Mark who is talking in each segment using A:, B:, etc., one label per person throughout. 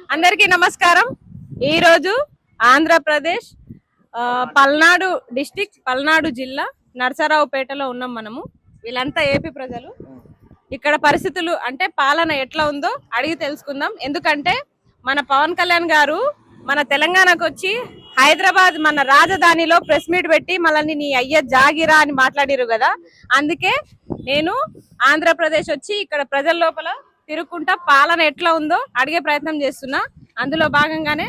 A: అందరికీ నమస్కారం. ఈ రోజు ఆంధ్రప్రదేశ్ పల్నాడు డిస్ట్రిక్ట్ పల్నాడు జిల్లా నరసరావుపేటలో ఉన్నాం మనము. వీళ్ళంతా ఏపీ ప్రజలు. ఇక్కడ పరిస్థితులు అంటే పాలన ఎట్లా ఉందో అడిగి తెలుసుకుందాం. ఎందుకంటే మన పవన్ కళ్యాణ్ గారు మన తెలంగాణకు వచ్చి హైదరాబాద్ మన రాజధానిలో ప్రెస్ మీట్ పెట్టి మళ్ళీ నీ అయ్య జాగిరా అని మాట్లాడిరు కదా. అందుకే నేను ఆంధ్రప్రదేశ్ వచ్చి ఇక్కడ ప్రజల లోపల తిరుగుకుంటా పాలన ఎట్లా ఉందో అడిగే ప్రయత్నం చేస్తున్నా. అందులో భాగంగానే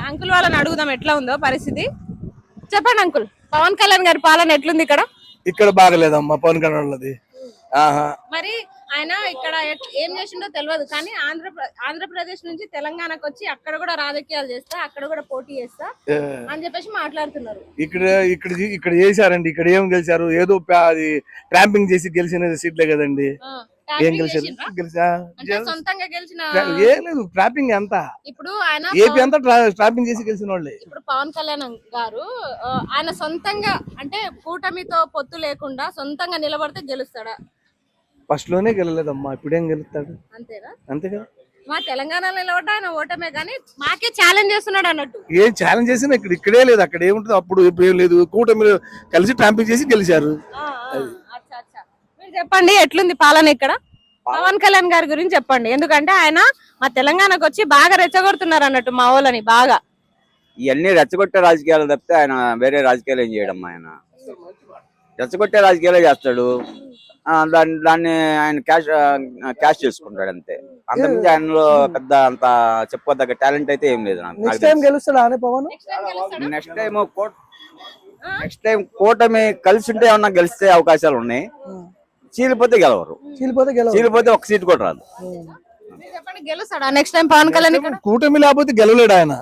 A: అంకుల్ వాళ్ళని అడుగుదాం ఎట్లా ఉందో పరిస్థితి. చెప్పండి అంకుల్, పవన్ కళ్యాణ్ గారి పాలన ఎట్లుంది ఇక్కడ?
B: ఇక్కడ బాగలేదమ్మా పవన్ కళ్యాణ్ వాళ్ళది.
A: మరి ఆయన ఇక్కడ ఏం చేసిండో తెలియదు, కానీ ఆంధ్రప్రదేశ్ నుంచి తెలంగాణకు వచ్చి అక్కడ కూడా రాజకీయాలు చేస్తా, అక్కడ కూడా పోటీ చేస్తా అని చెప్పేసి మాట్లాడుతున్నారు.
B: ఇక్కడ చేశారండి. ఇక్కడ ఏం గెలిచారు? ఏదో అది ట్రాంపింగ్ చేసి గెలిచిన సీట్లే కదండి. ఏం గెలిచారు?
A: సొంతంగా గెలిచిన
B: ఏం లేదు. ట్రాపింగ్ ఎంత
A: ఇప్పుడు ఆయన
B: ఏపీ అంతా ట్రాపింగ్ చేసి గెలిచిన వాళ్ళే.
A: ఇప్పుడు పవన్ కళ్యాణ్ గారు ఆయన సొంతంగా అంటే కూటమితో పొత్తు లేకుండా సొంతంగా నిలబడితే గెలుస్తాడా?
B: ఫస్ట్ లోనే గెలలేదమ్మా, ఇప్పుడేం గెలుస్తాడు?
A: అంతేనా?
B: అంతే కదా.
A: మా తెలంగాణలో నిలబడ్డా ఆయన ఓటమే, కానీ మాకే ఛాలెంజ్ చేస్తున్నాడు అన్నట్టు.
B: ఏం ఛాలెంజ్ చేసినా ఇక్కడే లేదు, అక్కడ ఏముంటుంది? అప్పుడు ఇప్పుడు ఏం లేదు. కూటమిలో కలిసి ట్రాంపింగ్ చేసి గెలిచారు.
A: మీరు చెప్పండి ఎట్లుంది పాలన ఇక్కడ? పవన్ కళ్యాణ్ గారి గురించి చెప్పండి. ఎందుకంటే ఆయన మా తెలంగాణకు వచ్చి బాగా రెచ్చగొడుతున్నారు అన్నట్టు మా వాళ్ళని బాగా.
C: ఇవన్నీ రెచ్చగొట్టే రాజకీయాలు తప్పితే ఆయన వేరే రాజకీయాలు ఏం చేయడం. ఆయన రెచ్చగొట్టే రాజకీయాలే చేస్తాడు. దాన్ని ఆయన క్యాష్ చేసుకుంటాడు అంతే. అంతకుమించి ఆయనలో పెద్ద అంత చెప్పుకోదగ్గ టాలెంట్ అయితే ఏం లేదు. నెక్స్ట్ టైం కూటమి కలిసి ఉంటే ఏమన్నా గెలిస్తే అవకాశాలు ఉన్నాయి. చీలిపోతే గెలవరు. చీలిపోతే ఒక సీట్ కూడా రాదు.
A: నెక్స్ట్ టైం పవన్ కళ్యాణ్
B: కూటమి లేకపోతే గెలవలేడు ఆయన.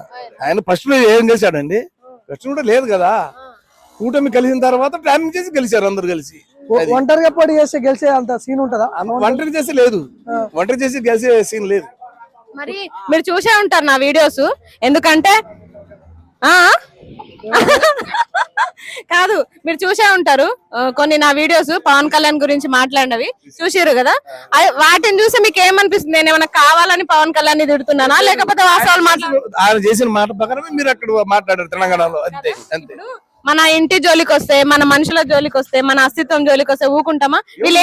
B: ఆయన ఫస్ట్ లో ఏం చేశాడండి? ఫస్ట్ కూడా లేదు కదా. కూటమి కలిసిన తర్వాత ట్రాపింగ్ చేసి గెలిచారు అందరు కలిసి.
D: ఒంటరిగా పోటీ చేస్తే గెలిచే అంత సీన్ ఉంటదా?
B: ఒంటరి చేసి లేదు, ఒంటరి చేసి గెలిచే సీన్ లేదు.
A: మరి మీరు చూసే ఉంటారు నా వీడియోస్. ఎందుకంటే కాదు, మీరు చూసే ఉంటారు కొన్ని నా వీడియోస్ పవన్ కళ్యాణ్ గురించి మాట్లాడినవి చూసారు కదా. వాటిని చూసి మీకు ఏమనిపిస్తుంది? నేను ఏమైనా కావాలని పవన్ కళ్యాణ్ తిడుతున్నానా, లేకపోతే వాస్తవాలు
B: ఆయన చేసిన మాట ప్రకారమే మీరు అక్కడ మాట్లాడారు తెలంగాణలో. అంతే అంతే.
A: మన ఇంటి జోలికి వస్తే, మన మనుషుల జోలికి వస్తే, మన అస్తిత్వం జోలికి వస్తే ఊకుంటామా? వీళ్ళు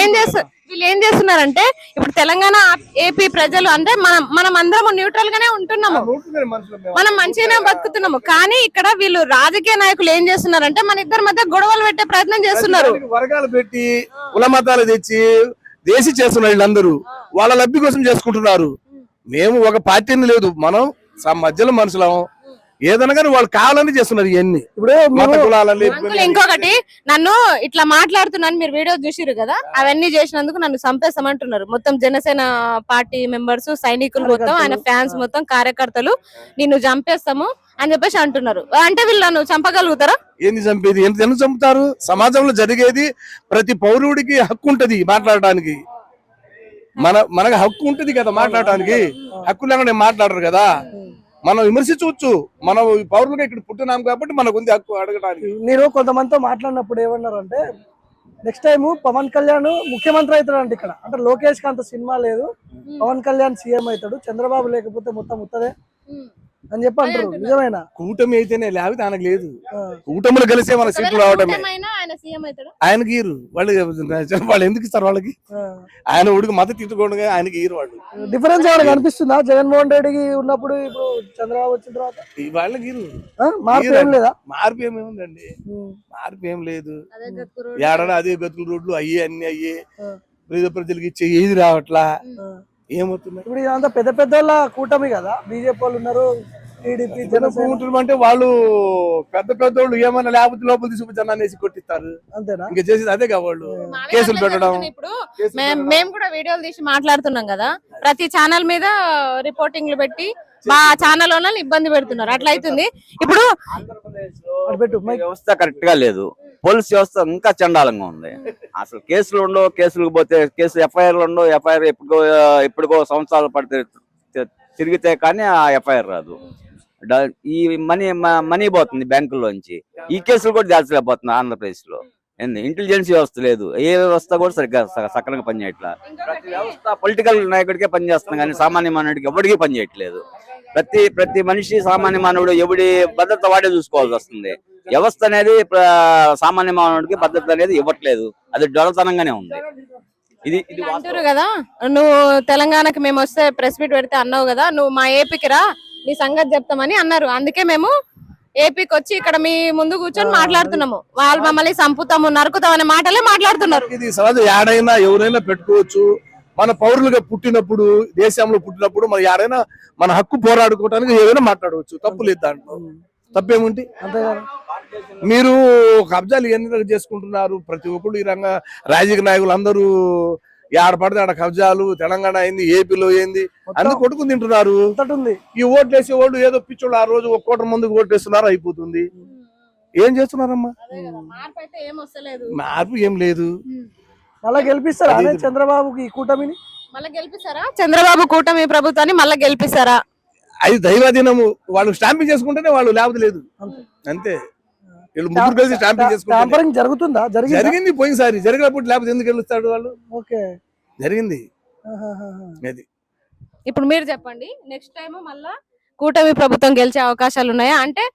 A: ఏం చేస్తున్నారంటే ఇప్పుడు తెలంగాణ ఏపీ ప్రజలు అంటే మనం అందరం న్యూట్రల్ గానే ఉంటున్నాము, మనం మంచిగానే బతుకుతున్నాము. కానీ ఇక్కడ వీళ్ళు రాజకీయ నాయకులు ఏం చేస్తున్నారంటే మన ఇద్దరి మధ్య గొడవలు పెట్టే ప్రయత్నం చేస్తున్నారు.
B: వర్గాలు పెట్టి కులమతాలు తెచ్చి దేశీ చేస్తున్నారు. వీళ్ళందరూ వాళ్ళ లబ్ధి కోసం చేసుకుంటున్నారు. మేము ఒక పార్టీని లేదు, మనం మధ్యలో మనుషులం. ఏదైనా కానీ వాళ్ళు కావాలని చేస్తున్నారు ఇవన్నీ. ఇప్పుడు
A: ఇంకొకటి, నన్ను ఇట్లా మాట్లాడుతున్నాను మీరు వీడియో చూసిరు కదా, అవన్నీ చేసినందుకు నన్ను చంపేస్తామంటున్నారు. మొత్తం జనసేన పార్టీ మెంబర్స్, సైనికులు మొత్తం, ఆయన ఫ్యాన్స్ మొత్తం, కార్యకర్తలు నిన్ను చంపేస్తాము అని చెప్పేసి అంటున్నారు. అంటే వీళ్ళు నన్ను చంపగలుగుతారా?
B: ఏంది చంపేది? ఎందుకు చంపుతారు? సమాజంలో జరిగేది ప్రతి పౌరుడికి హక్కు ఉంటది మాట్లాడటానికి. మనకు హక్కు ఉంటది కదా మాట్లాడటానికి. హక్కు లేకుండా మాట్లాడరు కదా. మనం విమర్శించవచ్చు, మనం పౌరులుగా ఇక్కడ పుట్టినాం కాబట్టి మనకు ఉంది హక్కు అడగడానికి.
D: నేను కొంతమందితో మాట్లాడినప్పుడు ఏమన్నారు అంటే, నెక్స్ట్ టైం పవన్ కళ్యాణ్ ముఖ్యమంత్రి అవుతాడు అంటే ఇక్కడ. అంటే లోకేష్ కి అంత సినిమా లేదు, పవన్ కళ్యాణ్ సీఎం అవుతాడు, చంద్రబాబు లేకపోతే మొత్తం ఉత్తదే అని చెప్పి అంటారు. నిజమైన
B: కూటమి అయితేనే, లేకపోతే ఆయనకు లేదు. కూటమిలో కలిసే మన సీట్లు రావడమే. ఆయనకి ఈరు వాళ్ళు ఎందుకు ఇస్తారు వాళ్ళకి? ఆయన ఉడికి మద్దతు తిట్టుకోండి, ఆయనకి ఈరు వాళ్ళు.
D: డిఫరెన్స్ ఏమైనా కనిపిస్తుందా జగన్మోహన్ రెడ్డికి ఉన్నప్పుడు ఇప్పుడు చంద్రబాబు వచ్చిన తర్వాత?
B: వాళ్ళకి ఈరు
D: మార్పు ఏం లేదా?
B: మార్పు ఏముందండి? మార్పు ఏం లేదు. ఏడాది అదే గతుకుల రోడ్లు అయ్యే, అన్ని అయ్యే. ప్రజలకి ఇచ్చే ఏది రావట్లా. ఏమవుతుంది
D: ఇప్పుడు ఇదంతా పెద్ద పెద్ద కూటమి కదా, బీజేపీ వాళ్ళు ఉన్నారు, టీడీపీ, జనసేన.
B: అంటే వాళ్ళు పెద్ద పెద్దోళ్ళు ఏమన్నా లేకపోతే లోపల తీసుకుని అనేసి కొట్టిస్తారు.
D: అంతేనా?
B: ఇంకా చేసేది అదే కదా వాళ్ళు. కేసులు పెట్టడం.
A: ఇప్పుడు మేము కూడా వీడియోలు తీసి మాట్లాడుతున్నాం కదా, ప్రతి ఛానల్ మీద రిపోర్టింగ్లు పెట్టి మా ఛానల్ వాళ్ళని ఇబ్బంది పెడుతున్నారు. అట్లా అవుతుంది. ఇప్పుడు
C: వ్యవస్థ కరెక్ట్ గా లేదు, పోలీస్ వ్యవస్థ ఇంకా చండాలంగా ఉంది. అసలు కేసులు ఉండవు, కేసులకు పోతే కేసు ఎఫ్ఐఆర్లు ఉండవు. ఎఫ్ఐఆర్ ఎప్పుడుకో సంవత్సరాలు పడితే తిరిగితే కానీ ఆ ఎఫ్ఐఆర్ రాదు. ఈ మనీ పోతుంది బ్యాంకుల్లోంచి. ఈ కేసులు కూడా దాల్చలేకపోతుంది ఆంధ్రప్రదేశ్ లో. ఇంటెలిజెన్స్ వ్యవస్థ లేదు, ఏ వ్యవస్థ కూడా సరిగ్గా సక్రమంగా పనిచేయట్లా. ప్రతి వ్యవస్థ పొలిటికల్ నాయకుడికే పనిచేస్తుంది కానీ సామాన్య మానవుడికి ఎవరికి పనిచేయట్లేదు. ప్రతి మనిషి సామాన్య మానవుడు ఎవడి భద్రత వాడే చూసుకోవాల్సి వస్తుంది. వ్యవస్థ అనేది సామాన్య మానవుడికి భద్రత అనేది ఇవ్వట్లేదు. అది డొలతనంగానే ఉంది. ఇది
A: అంటారు కదా, నువ్వు తెలంగాణకి మేము వస్తే ప్రెస్ మీట్ పెడితే అన్నావు కదా, నువ్వు మా ఏపీకి రా నీ సంగతి చెప్తామని అన్నారు. అందుకే మేము ఏపీకి వచ్చి ఇక్కడ మీ ముందు కూర్చొని మాట్లాడుతున్నాము. వాళ్ళు మమ్మల్ని సంపుతాము నరుకుతాం అనే మాటలే మాట్లాడుతున్నారు.
B: ఇది సహజం, యాడైనా ఎవరైనా పెట్టుకోవచ్చు. మన పౌరులుగా పుట్టినప్పుడు, దేశంలో పుట్టినప్పుడు మన యాడైనా మన హక్కు పోరాడుకోవడానికి ఏదైనా మాట్లాడవచ్చు. తప్పు లేదు దాంట్లో, తప్పేముంటి.
D: అంతేగాని
B: మీరు కబ్జాలు ఎన్ని చేసుకుంటున్నారు? ప్రతి ఒక్కరు ఈ రంగ రాజకీయ నాయకులు అందరూ ఆడ పడితే ఆడ కబ్జాలు. తెలంగాణ అయింది, ఏపీలో ఏంది, అన్ని కొట్టుకుని తింటున్నారు.
D: అంతటి ఉంది.
B: ఈ ఓట్లు వేసే వాళ్ళు ఏదో పిచ్చోళ్ళు ఆ రోజు 1 కోట్ల మందికి ఓట్లు వేస్తున్నారు, అయిపోతుంది. ఏం చేస్తున్నారమ్మా? మార్పు ఏం లేదు.
D: మళ్ళా గెలిపిస్తారా చంద్రబాబుకి ఈ కూటమిని?
A: మళ్ళీ గెలిపిస్తారా చంద్రబాబు కూటమి ప్రభుత్వాన్ని? మళ్ళీ గెలిపిస్తారా?
B: అది దైవాధీనము. వాళ్ళు స్టాంపింగ్ చేసుకుంటేనే వాళ్ళు లేకపోతే లేదు. అంతే. వీళ్ళు ముగ్గురు కలిసి స్టాంపింగ్ చేసుకుంటారు.
D: ట్యాంపరింగ్ జరుగుతుందా?
B: జరిగింది పోయినసారి. జరిగినప్పుడు లేకపోతే ఎందుకు గెలుస్తాడు వాళ్ళు?
D: ఓకే,
B: జరిగింది అది.
A: ఇప్పుడు మీరు చెప్పండి, నెక్స్ట్ టైం మళ్ళా కూటమి ప్రభుత్వం గెలిచే అవకాశాలు ఉన్నాయా? అంటే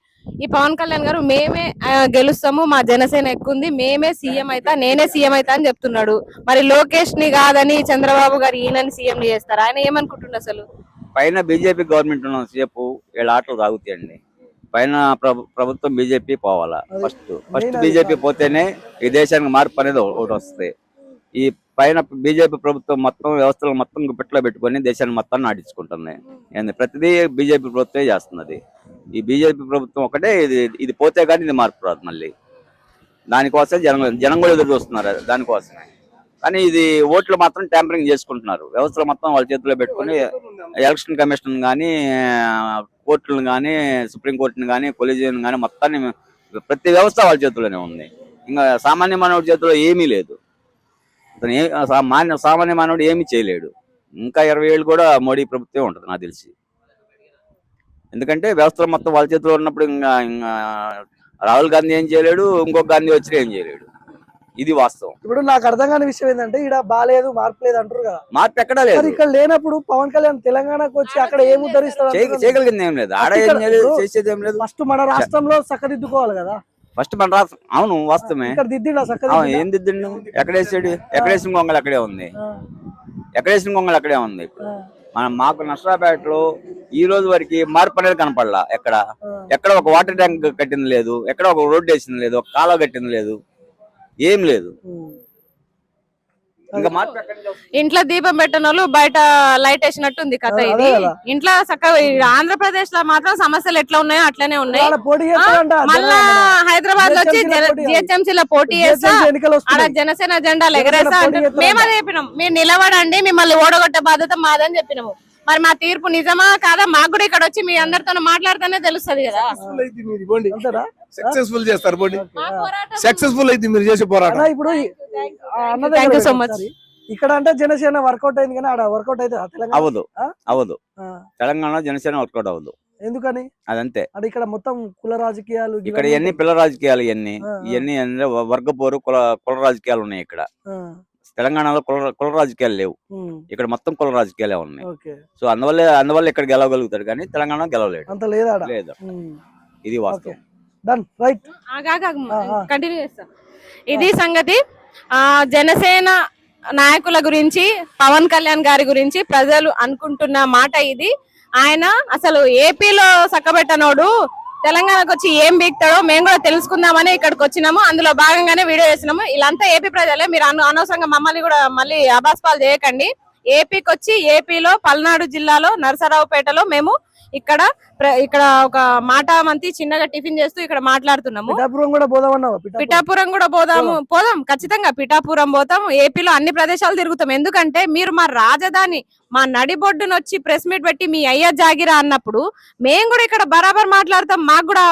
A: ఈ పవన్ కళ్యాణ్ గారు మేమే గెలుస్తాము, మా జనసేన ఎక్కుంది, మేమే సీఎం అయితా, నేనే సీఎం అయితా అని చెప్తున్నాడు. మరి లోకేష్ ని కాదని చంద్రబాబు గారు ఈయనని సీఎం చేస్తారు. ఆయన ఏమనుకుంటున్నారు అసలు?
C: పైన బీజేపీ గవర్నమెంట్ ఉన్న సేపు వీళ్ళ ఆటలు తాగుతాయండి. పైన ప్రభుత్వం బీజేపీ పోవాలా. ఫస్ట్ బీజేపీ పోతేనే ఈ దేశానికి మార్పు అనేది ఒకటి వస్తుంది. ఈ పైన బీజేపీ ప్రభుత్వం మొత్తం వ్యవస్థలు మొత్తం గుప్పెట్లో పెట్టుకొని దేశాన్ని మొత్తం నాటించుకుంటుంది. ప్రతిదీ బీజేపీ ప్రభుత్వమే చేస్తున్నది. ఈ బీజేపీ ప్రభుత్వం ఒకటే ఇది పోతే కానీ ఇది మార్పు రాదు. మళ్ళీ దానికోసం జనం కూడా ఎదురు చూస్తున్నారు దానికోసమే. కానీ ఇది ఓట్లు మాత్రం ట్యాంపరింగ్ చేసుకుంటున్నారు. వ్యవస్థలు మొత్తం వాళ్ళ చేతిలో పెట్టుకుని ఎలక్షన్ కమిషన్ కానీ, కోర్టులను కానీ, సుప్రీంకోర్టును కానీ, కొలీజియం కానీ మొత్తాన్ని ప్రతి వ్యవస్థ వాళ్ళ చేతిలోనే ఉంది. ఇంకా సామాన్య మానవుడి చేతిలో ఏమీ లేదు. సామాన్య మానవుడు ఏమీ చేయలేడు. ఇంకా 20 ఏళ్ళు కూడా మోడీ ప్రభుత్వం ఉంటుంది నాకు తెలిసి. ఎందుకంటే వ్యవస్థలు మొత్తం వాళ్ళ చేతిలో ఉన్నప్పుడు ఇంకా రాహుల్ గాంధీ ఏం చేయలేడు, ఇంకొక గాంధీ వచ్చినా ఏం చేయలేడు. ఇది వాస్తవం.
D: ఇప్పుడు నాకు అర్థం కాని విషయం ఏంటంటే, ఇక్కడ బాలేదు, మార్పు లేదు అంటారు కదా.
C: మార్పు ఎక్కడా లేదు.
D: ఇక్కడ లేనప్పుడు పవన్ కళ్యాణ్ తెలంగాణకు వచ్చి అక్కడ ఏం ఉద్ధరిస్తారు?
C: చేయగలిగింది ఏం లేదు, ఆడ ఏం లేదు, చేసేది ఏం లేదు.
D: ఫస్ట్ మన రాష్ట్రంలో చక్కదిద్దుకోవాలి కదా.
C: ఫస్ట్ మన రాష్ట్రం. అవును, వాస్తవమే.
D: ఇక్కడ దిద్దిండా
C: ఏం దిద్దిండు? ఎక్కడేసాడు? ఎక్కడేసిన గొంగలు అక్కడే ఉంది. ఎక్కడేసిన గొంగలు అక్కడే ఉంది. ఇప్పుడు మాకు నర్సరావుపేటలో ఈ రోజు వరకు మార్పు అనేది కనపడలా. ఎక్కడ ఒక వాటర్ ట్యాంక్ కట్టింది లేదు, ఎక్కడ ఒక రోడ్డు వేసింది లేదు, ఒక కాలువ కట్టింది లేదు, ఏం లేదు. ఇంకా మార్పు
A: ఇంట్లో దీపం పెట్టిన వాళ్ళు బయట లైట్ వేసినట్టుంది కథ ఇది. ఇంట్లో చక్కగా ఆంధ్రప్రదేశ్ లో మాత్రం సమస్యలు ఎట్లా ఉన్నాయో అట్లనే ఉన్నాయి. మళ్ళా హైదరాబాద్ లో వచ్చి జిహెచ్ఎంసీ లో పోటీ చేస్తా, ఆడ జనసేన జెండాలు ఎగరేస్తా అంటే మేము అదే చెప్పినాం, మీరు నిలబడండి, మిమ్మల్ని ఓడగొట్టే బాధ్యత మాదని చెప్పినాము. మరి మా తీర్పు నిజమా కాదా మాకు కూడా ఇక్కడ వచ్చి మీ అందరితో మాట్లాడితేనే తెలుస్తుంది కదా.
B: సక్సెస్ఫుల్ చేస్తారు, సక్సెస్ఫుల్ అయితే మీరు చేసే పోరాటం.
D: ఇప్పుడు
A: థాంక్యూ సో మచ్.
D: ఇక్కడ అంటే జనసేన వర్కౌట్ అయింది కానీ ఆడ వర్కౌట్ అయితే
C: అవదు. తెలంగాణ జనసేన వర్కౌట్ అవ్వదు.
D: ఎందుకని?
C: అదంతే.
D: అంటే ఇక్కడ మొత్తం కుల రాజకీయాలు,
C: ఇక్కడ ఎన్ని పిల్ల రాజకీయాలు, ఇవన్నీ వర్గపోరు కుల రాజకీయాలు ఉన్నాయి. ఇక్కడ తెలంగాణలో కుల రాజకీయాలు లేవు. ఇక్కడ మొత్తం కుల రాజకీయాలే ఉన్నాయి. సో అందువల్ల ఇక్కడ గెలవగలుగుతాడు కానీ తెలంగాణ గెలవలేడు.
D: అంత లేదా?
C: లేదు. ఇది వాస్తవం.
A: కంటిన్యూ చేస్తా. ఇది సంగతి. జనసేన నాయకుల గురించి, పవన్ కళ్యాణ్ గారి గురించి ప్రజలు అనుకుంటున్న మాట ఇది. ఆయన అసలు ఏపీలో సక్కబెట్టనోడు తెలంగాణకు వచ్చి ఏం బీక్తాడో మేము కూడా తెలుసుకుందామని ఇక్కడికి వచ్చినాము. అందులో భాగంగానే వీడియో చేసినాము. ఇలాంతా ఏపీ ప్రజలే, మీరు అనవసరంగా మమ్మల్ని కూడా మళ్ళీ అబాస్పాలు చేయకండి. ఏపీకి వచ్చి ఏపీలో పల్నాడు జిల్లాలో నరసరావుపేటలో మేము ఇక్కడ ఒక మాట మంతి చిన్నగా టిఫిన్ చేస్తూ ఇక్కడ మాట్లాడుతున్నాము. పిఠాపురం కూడా పోదాం ఖచ్చితంగా. పిఠాపురం పోతాం, ఏపీలో అన్ని ప్రదేశాలు తిరుగుతాం. ఎందుకంటే మీరు మా రాజధాని, మా నడిబొడ్డును వచ్చి ప్రెస్ మీట్ పెట్టి మీ అయ్యా జాగిరా అన్నప్పుడు మేము కూడా ఇక్కడ బరాబర్ మాట్లాడతాం. మాకు కూడా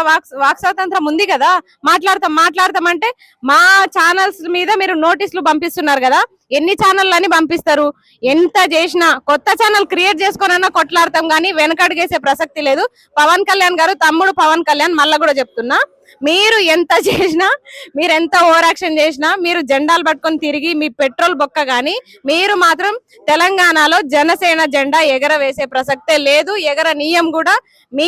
A: వాక్ స్వాతంత్రం ఉంది కదా, మాట్లాడతాం అంటే మా ఛానల్స్ మీద మీరు నోటీసులు పంపిస్తున్నారు కదా. ఎన్ని ఛానల్ అని పంపిస్తారు. ఎంత చేసినా కొత్త ఛానల్ క్రియేట్ చేసుకోనన్నా కొట్లాడతాం కానీ వెనకడిగేసే ప్రసక్తి లేదు. పవన్ కళ్యాణ్ గారు, తమ్ముడు పవన్ కళ్యాణ్, మళ్ళా కూడా చెప్తున్నా, మీరు ఎంత చేసినా, మీరు ఎంత ఓవర్ యాక్షన్ చేసినా, మీరు జెండాలు పట్టుకొని తిరిగి మీ పెట్రోల్ బొక్క గాని మీరు మాత్రం తెలంగాణలో జనసేన జెండా ఎగరవేసే ప్రసక్తే లేదు. ఎగరనీయం కూడా. మీ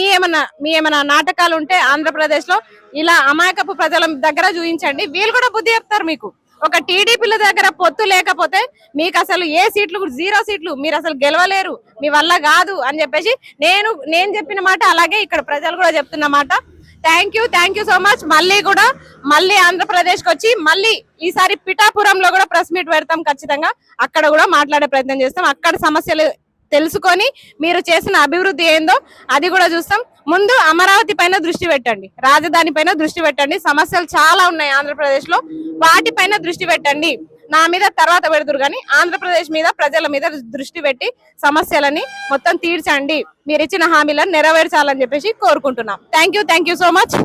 A: ఏమైనా నాటకాలు ఉంటే ఆంధ్రప్రదేశ్ లో ఇలా అమాయకపు ప్రజల దగ్గర చూపించండి, వీళ్ళు కూడా బుద్ధి చెప్తారు మీకు. ఒక టీడీపీల దగ్గర పొత్తు లేకపోతే మీకు అసలు ఏ సీట్లు, 0 సీట్లు, మీరు అసలు గెలవలేరు, మీ వల్ల కాదు అని చెప్పేసి నేను చెప్పిన మాట అలాగే ఇక్కడ ప్రజలు కూడా చెప్తున్న మాట. Thank you so much. మళ్ళీ ఆంధ్రప్రదేశ్ కి వచ్చి మళ్ళీ ఈసారి పిఠాపురంలో కూడా ప్రెస్ మీట్ పెడతాం ఖచ్చితంగా. అక్కడ కూడా మాట్లాడే ప్రయత్నం చేస్తాం. అక్కడ సమస్యలు తెలుసుకొని మీరు చేసిన అభివృద్ధి ఏందో అది కూడా చూస్తాం. ముందు అమరావతి పైన దృష్టి పెట్టండి, రాజధాని పైన దృష్టి పెట్టండి. సమస్యలు చాలా ఉన్నాయి ఆంధ్రప్రదేశ్ లో, వాటిపైన దృష్టి పెట్టండి. నా మీద తర్వాత పెడుతురు కానీ ఆంధ్రప్రదేశ్ మీద, ప్రజల మీద దృష్టి పెట్టి సమస్యలని మొత్తం తీర్చండి. మీరు ఇచ్చిన హామీలను నెరవేర్చాలని చెప్పేసి కోరుకుంటున్నాం. Thank you so much.